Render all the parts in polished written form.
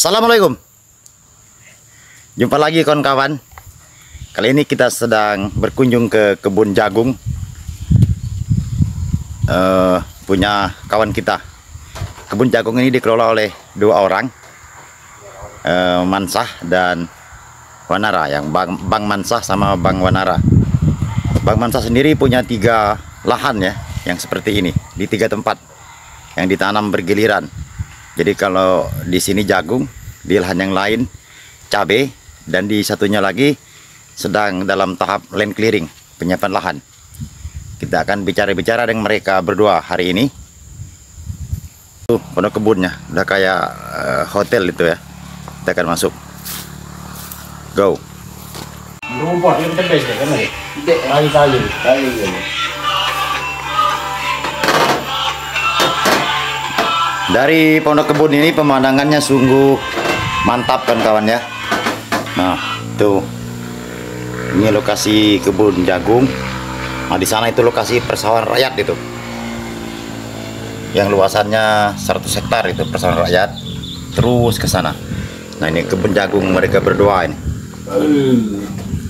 Assalamualaikum. Jumpa lagi kawan-kawan. Kali ini kita sedang berkunjung ke kebun jagung punya kawan kita. Kebun jagung ini dikelola oleh dua orang, Mansah dan Wanara, yang Bang Mansah sama Bang Wanara. Bang Mansah sendiri punya 3 lahan ya, yang seperti ini di 3 tempat yang ditanam bergiliran. Jadi kalau di sini jagung, di lahan yang lain cabai, dan di satunya lagi sedang dalam tahap land clearing, penyiapan lahan. Kita akan bicara-bicara dengan mereka berdua hari ini. Tuh, pondok kebunnya udah kayak hotel itu ya. Kita akan masuk. Go. Rumput yang tebes kan nih. Kayu-kayu. Dari pondok kebun ini pemandangannya sungguh mantap kan kawan ya. Nah, tuh. Ini lokasi kebun jagung. Nah, di sana itu lokasi persawahan rakyat itu. Yang luasannya 100 hektar itu persawahan rakyat. Terus ke sana. Nah, ini kebun jagung mereka berdua ini.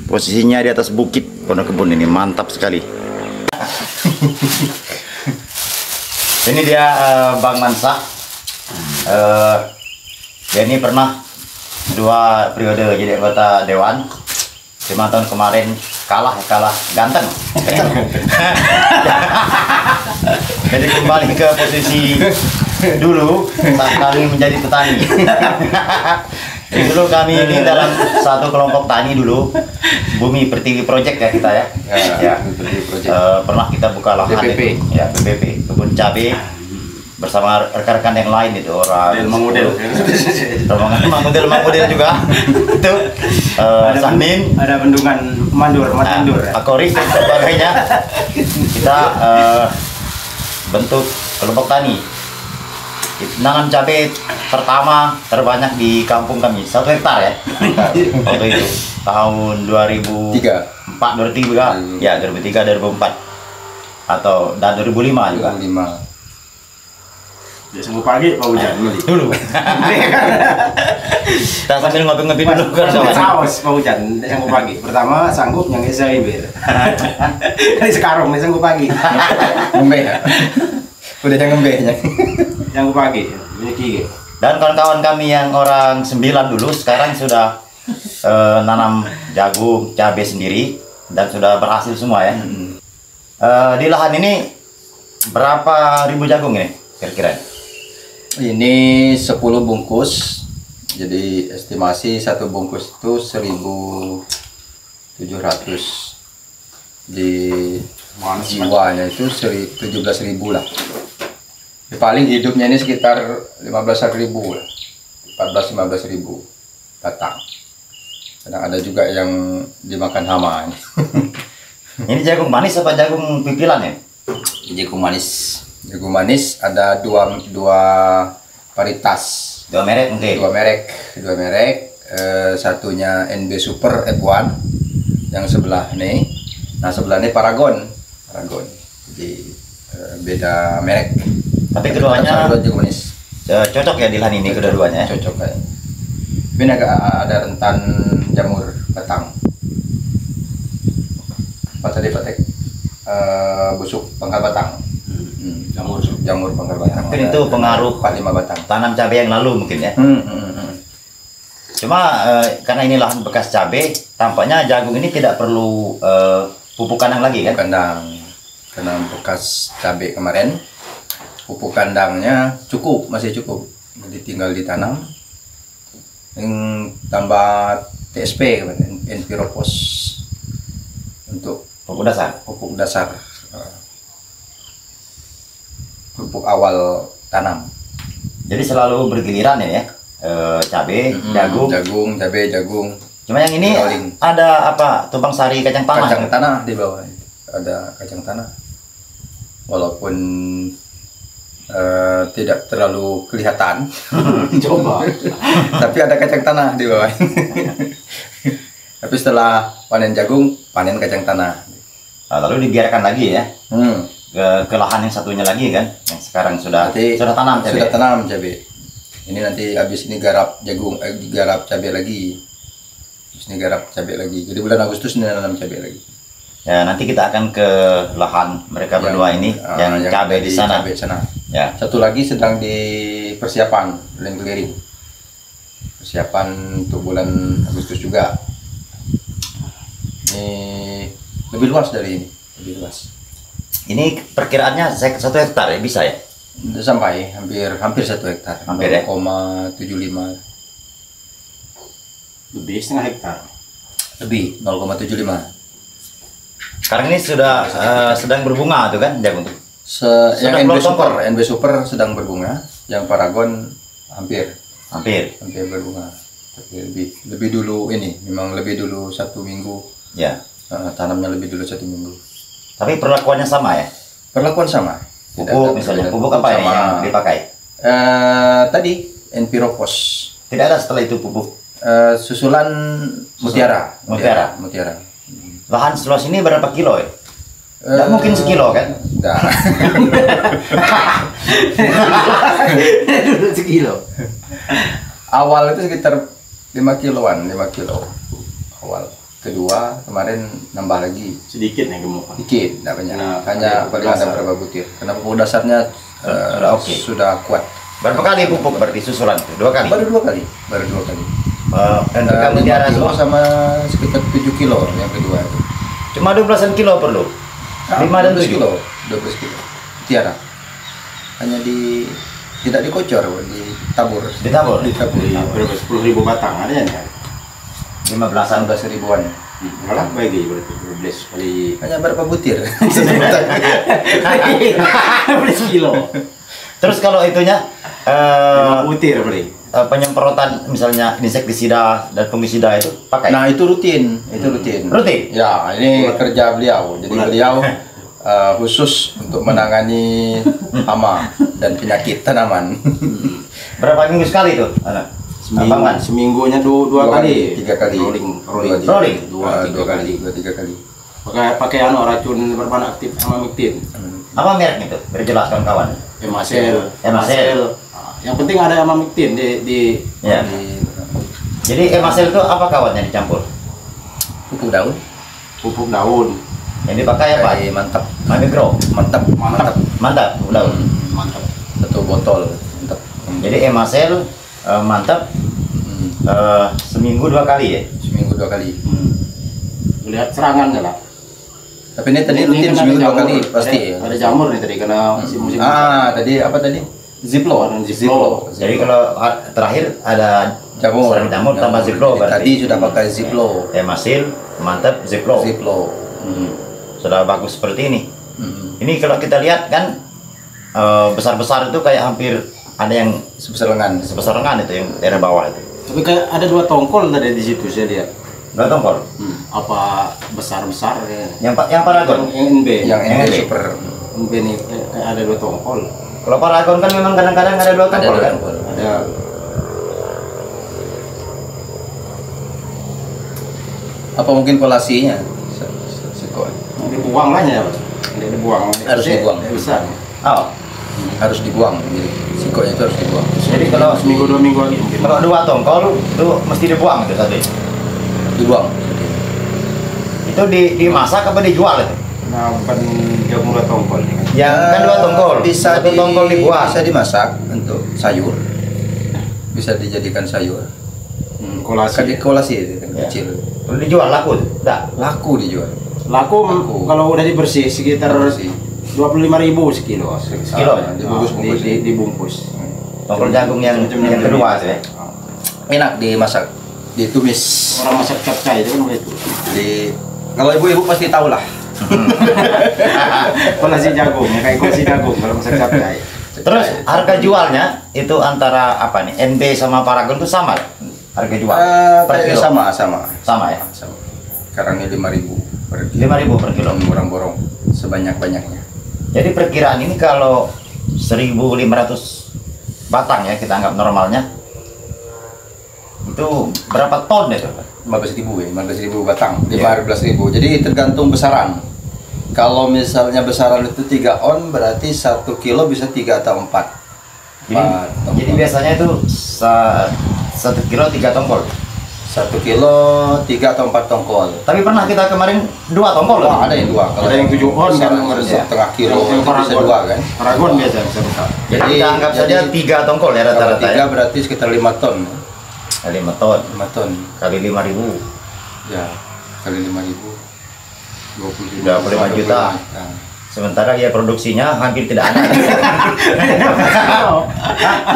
Posisinya di atas bukit pondok kebun ini, mantap sekali. Ini dia Bang Mansah. Dia ini pernah 2 periode jadi anggota dewan. 5 tahun kemarin kalah ganteng. Jadi kembali ke posisi dulu saat kami menjadi petani. Jadi dulu kami ini dalam satu kelompok tani dulu, Bumi Pertiwi Project ya kita ya. Pernah kita buka lahan BPP. itu, ya BPP, kebun cabai bersama rekan-rekan yang lain itu orang. Model juga. Itu Samin, ada bendungan Matandur. Akoris dan sebagainya. Kita bentuk kelompok tani. Nanam cabai pertama terbanyak di kampung kami 1 hektar ya. Waktu itu tahun 2003 ya, 2003 2004 atau dan 2005 juga. 2005. Ya sanggup pagi Pak Hujan Dulu. Kita sambil ngopi-ngopi dulu kan saus Pak Hujan sanggup pagi. Pertama sanggup yang Isaibir. Dari sekarang sanggup pagi. Ngembe ya. Udah jangan ngembehnya. Sanggup pagi. Ini tiga. Dan kawan-kawan kami yang orang 9 dulu sekarang sudah nanam jagung, cabai sendiri dan sudah berhasil semua ya. Di lahan ini berapa ribu jagung ini kira-kira? Ini 10 bungkus. Jadi estimasi 1 bungkus itu 1.700. Di jiwanya itu 17.000 lah. Paling hidupnya ini sekitar 15.000 lah. 14-15.000 batang. Kadang ada juga yang dimakan hama. Ini jagung manis apa jagung pipilan ya? Jagung manis. Jagung manis ada dua varietas. 2 merek mungkin? 2 merek. Satunya NB Super F1 yang sebelah ini. Nah, sebelah ini Paragon. Jadi beda merek. Tapi keduanya jagung manis. Cocok ya di lahan ini kedua-duanya? Cocok kan. Ini agak ada rentan jamur batang. Apa tadi Pak Tek? Busuk pangkal batang. Jamur pangkal batang. Mungkin itu pengaruh 4-5 batang. tanam cabai yang lalu mungkin ya. Cuma karena ini lahan bekas cabai, tampaknya jagung ini tidak perlu pupuk kandang lagi kan? Kandang. Karena bekas cabai kemarin, pupuk kandangnya masih cukup. Jadi tinggal ditanam. Yang tambah TSP, Enviropos untuk Pupuk dasar. Pupuk awal tanam. Jadi selalu bergiliran ya, cabai, jagung. Jagung. Cuma yang ini Rolling. ada apa? Tumpang sari kacang tanah. Kacang tanah di bawah. Ada kacang tanah. Walaupun tidak terlalu kelihatan. Coba. Tapi ada kacang tanah di bawah. Tapi setelah panen jagung, panen kacang tanah. Lalu dibiarkan lagi ya. ke lahan yang satunya lagi kan, yang sekarang sudah Berarti tanam cabai. Sudah tanam cabai. Ini nanti habis ini garap jagung, garap cabai lagi. Habis ini garap cabai lagi. Jadi bulan Agustus ini nanam cabai lagi. Ya, nanti kita akan ke lahan mereka berdua ini yang cabai di sana. Cabai sana. Ya. Satu lagi sedang di persiapan land clearing. Persiapan untuk bulan Agustus juga. Ini lebih luas dari ini, lebih luas. Ini perkiraannya 1 hektar ya, bisa ya? Sampai hampir 1 hektar. Hampir ya? 0,75 Lebih setengah hektar. lebih 0,75. Sekarang ini sudah sedang berbunga tuh kan jagung tuh. Yang keluar NB Super sedang berbunga, yang Paragon hampir Hampir. berbunga. Tapi lebih dulu ini, memang lebih dulu 1 minggu. Ya. Tanamnya lebih dulu 1 minggu. Tapi perlakuannya sama ya? Perlakuan sama. Pupuk misalnya, pupuk apa ini yang dipakai? Tadi Enpiropos. Tidak ada setelah itu pupuk. Susulan Mutiara. Mutiara. Mutiara. Lahan seluas ini berapa kilo ya? Tidak mungkin sekilo kan? Enggak. Dulu sekilo. Awal itu sekitar 5 kiloan, 5 kilo. Awal. Kedua kemarin nambah lagi. Sedikit nih gemuk. Dikit, tidak banyak. Nah, Hanya pupuk paling ada dasar. berapa butir. Karena pupuk dasarnya Oke. sudah kuat. Berapa kali pupuk berarti susulan itu? 2 kali? Baru 2 kali. Baru 2 kali. Dan kamu 5 tiara kilo semua? sama sekitar 7 kilo yang kedua itu. Cuma 12 kilo perlu? 5 dan 12 7? kilo. 12 kilo. Tiara. Hanya tidak dikocor, ditabur. Ditabur? Ditabur. Di berapa 10.000 batang ada ya? 15-an. 16 ribuan. Malah bagi berarti 12 kali. Hanya berapa butir? 12 kilo. Terus kalau itunya 5 butir paling. penyemprotan misalnya insektisida dan fungisida itu pakai? Nah, itu rutin, Rutin? Ya, ini kerja beliau. Jadi beliau khusus untuk menangani hama dan penyakit tanaman. Berapa minggu sekali tuh, anak? Abang, Seminggunya dua kali. 3 kali. Rolling. Rolling? 2 kali. 2-3 kali. Pakai racun berbahan aktif amamektin. Apa mereknya itu? Berjelas kawan-kawan. Emasel. Emasel. Yang penting ada amamektin di Ya. Jadi emasel itu apa kawannya dicampur? Pupuk daun. pupuk daun. Yang dipakai apa? Mantap. Magro. Mantap. Mantap, daun. Mantap. 1 botol. Mantap. Jadi emasel mantap seminggu 2 kali ya. Seminggu 2 kali. Lihat serangannya lah. Tapi ini tadi rutin kan seminggu ada 2 kali jamur. pasti. Ada jamur nih tadi karena musim-musim. Tadi apa tadi? Ziplo. Jadi kalau terakhir ada jamur, jamur tambah ziplo Jadi berarti. tadi sudah pakai ziplo. Emasil mantap ziplo. Ziplo. Sudah bagus seperti ini. Ini kalau kita lihat kan besar-besar itu kayak hampir ada yang Sebesar lengan. sebesar lengan itu yang daerah bawah itu. Tapi kayak ada 2 tongkol tadi di situ saya lihat. Nggak tongkol. Apa besar-besar ya. Yang paragon. Yang NB. Yang ini NB. super. NB nih kayak ada 2 tongkol. Kalau paragon kan memang kadang-kadang ada 2 tongkol kan. Ada Apa mungkin kolasinya? Sekol. dibuang lah ya. Dibuang. Harus dibuang. Besar. Oh. Harus dibuang. Jadi sikonya itu harus dibuang. Jadi kalau seminggu 2 minggu lagi mungkin. kalau 2 tongkol itu mesti dibuang itu tadi. Dibuang. Itu dimasak apa dijual itu? Nah, bukan jagung 2 tongkol ini kan. Ya kan 2 tongkol. Bisa 1 tongkol dibuang. Bisa dimasak untuk sayur. Bisa dijadikan sayur. Kolasi. Kolasi itu kan Ya. kecil. Kalau dijual laku tuh? Enggak. Laku dijual. Laku Laku. kalau udah dibersih sekitar Bersih. 25.000 sekilo. Sekilo ya? Dibungkus-bungkus. Dibungkus. Tongkol jagung yang kedua tuh ya. Enak dimasak, ditumis. Orang masak capcay itu kan begitu. Kalau ibu-ibu pasti tahu lah. Kolasi jagung ya kayak kolasi jagung kalau masak capcay. Terus harga jualnya itu antara apa nih? NB sama Paragon itu sama ya? Harga jual per Kayaknya kilo? sama. Sama ya? Sama. Sekarang ini 5.000 per kilo. 5.000 per kilo. Orang borong sebanyak-banyaknya. Jadi perkiraan ini kalau 1.500 batang ya kita anggap normalnya itu berapa ton itu? 15.000 ya, 15.000 batang, 15.000. Jadi tergantung besaran. Kalau misalnya besaran itu 3 on berarti 1 kilo bisa 3 atau 4. Jadi biasanya itu 1 kilo 3 tongkol. 1 kilo 3 atau 4 tongkol. Tapi pernah kita kemarin 2 tongkol loh. Oh, ada yang 2. Kalau Ada yang 7 on kan, setengah kilo yang itu bisa 2 kan. Paragon biasa bisa besar. Jadi kita anggap saja 3 tongkol ya Kalau rata-rata. 3 berarti sekitar 5 ton. 5 ton 5 ton. kali 5.000. Ya, kali 5.000. 25 juta. Nah. Sementara dia produksinya hampir tidak ada.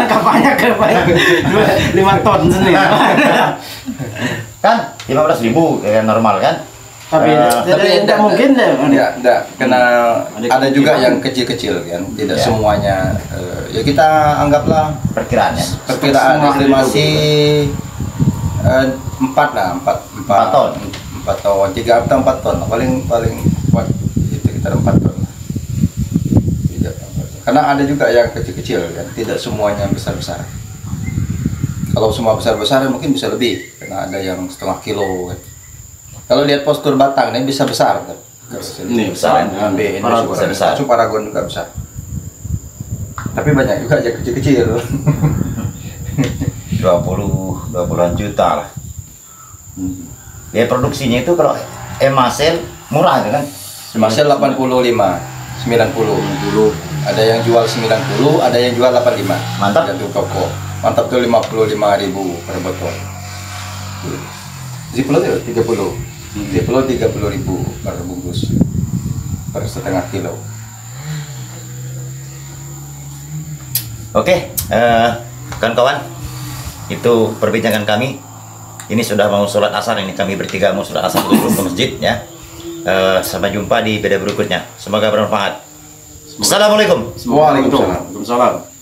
Kapannya ke 5 ton sendiri. Kan 15.000 ya, normal kan? Tapi tidak mungkin deh. Enggak, karena ada juga yang kecil-kecil kan, tidak Ya. semuanya. Ya kita anggaplah Perkiraannya. perkiraan Semua estimasi 4 lah, 4 ton. 4 ton, 3 atau 4 ton, paling kuat itu sekitar 4 ton. Karena ada juga yang kecil-kecil kan, tidak semuanya besar-besar. Kalau semua besar-besar mungkin bisa lebih, karena ada yang setengah kilo kan. Kalau lihat postur batang ini bisa besar kan. Ini besar, besar. ini Paragon. super besar. Paragon juga besar. Tapi banyak juga yang kecil-kecil. 20-an juta lah. Ya produksinya itu kalau emasel murah itu kan. Masih 85, 90. Ada yang jual 90, ada yang jual 85. Mantap. Tergantung toko. Mantap tuh 55.000 per botol. Ziplo tuh 30. Ziplo 30.000 per bungkus. Per setengah kilo. Oke, kawan-kawan, itu perbincangan kami. Ini sudah mau sholat asar, ini kami bertiga mau sholat asar dulu ke masjid ya. Sampai jumpa di video berikutnya. Semoga bermanfaat. Assalamualaikum. Waalaikumsalam.